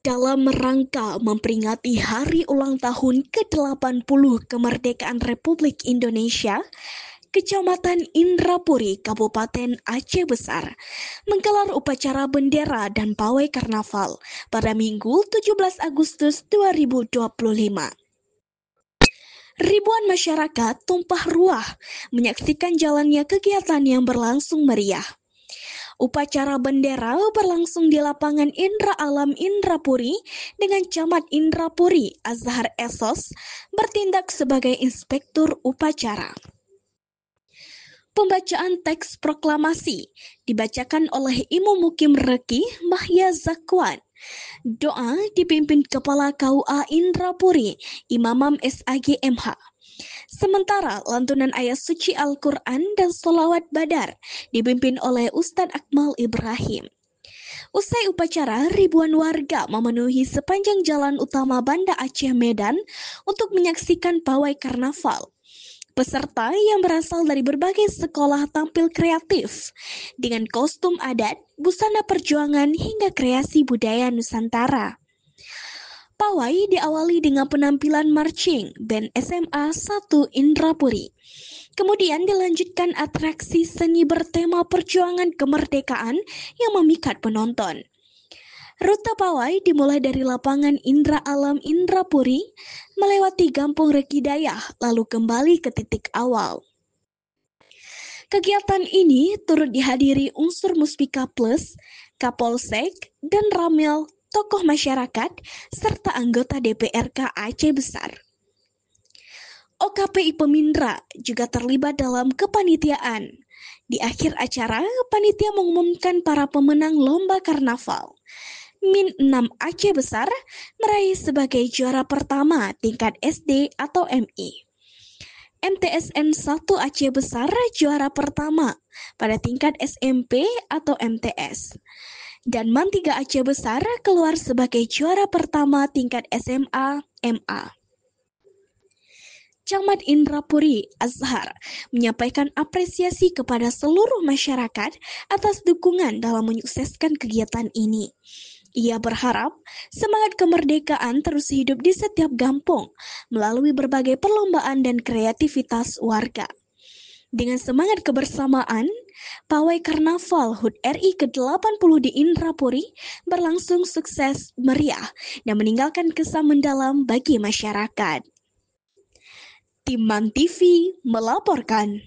Dalam rangka memperingati hari ulang tahun ke-80 kemerdekaan Republik Indonesia, Kecamatan Indrapuri, Kabupaten Aceh Besar, menggelar upacara bendera dan pawai karnaval pada Minggu 17 Agustus 2025. Ribuan masyarakat tumpah ruah menyaksikan jalannya kegiatan yang berlangsung meriah. Upacara bendera berlangsung di lapangan Indra Alam Indrapuri dengan Camat Indrapuri Azhar Esos bertindak sebagai inspektur upacara. Pembacaan teks proklamasi dibacakan oleh Imam Mukim Reki Mahya Zakwan. Doa dipimpin Kepala KUA Indrapuri Imamam SAG MH. Sementara lantunan ayat suci Al-Quran dan sholawat badar dipimpin oleh Ustadz Akmal Ibrahim. Usai upacara, ribuan warga memenuhi sepanjang jalan utama Banda Aceh Medan untuk menyaksikan pawai karnaval. Peserta yang berasal dari berbagai sekolah tampil kreatif dengan kostum adat, busana perjuangan hingga kreasi budaya Nusantara. Pawai diawali dengan penampilan marching band SMA 1 Indrapuri. Kemudian dilanjutkan atraksi seni bertema perjuangan kemerdekaan yang memikat penonton. Rute pawai dimulai dari lapangan Indra Alam Indrapuri, melewati Gampung Rekidayah, lalu kembali ke titik awal. Kegiatan ini turut dihadiri unsur Muspika Plus, Kapolsek, dan Ramil, tokoh masyarakat, serta anggota DPRK Aceh Besar. OKPI Pemindra juga terlibat dalam kepanitiaan. Di akhir acara, panitia mengumumkan para pemenang lomba karnaval. Min 6 Aceh Besar meraih sebagai juara pertama tingkat SD atau MI. MTSN 1 Aceh Besar juara pertama pada tingkat SMP atau MTS. Dan MAN 3 Aceh Besar keluar sebagai juara pertama tingkat SMA MA. Camat Indrapuri Azhar menyampaikan apresiasi kepada seluruh masyarakat atas dukungan dalam menyukseskan kegiatan ini. Ia berharap semangat kemerdekaan terus hidup di setiap kampung melalui berbagai perlombaan dan kreativitas warga. Dengan semangat kebersamaan, pawai karnaval HUT RI ke-80 di Indrapuri berlangsung sukses meriah dan meninggalkan kesan mendalam bagi masyarakat. Tim MAN TV melaporkan.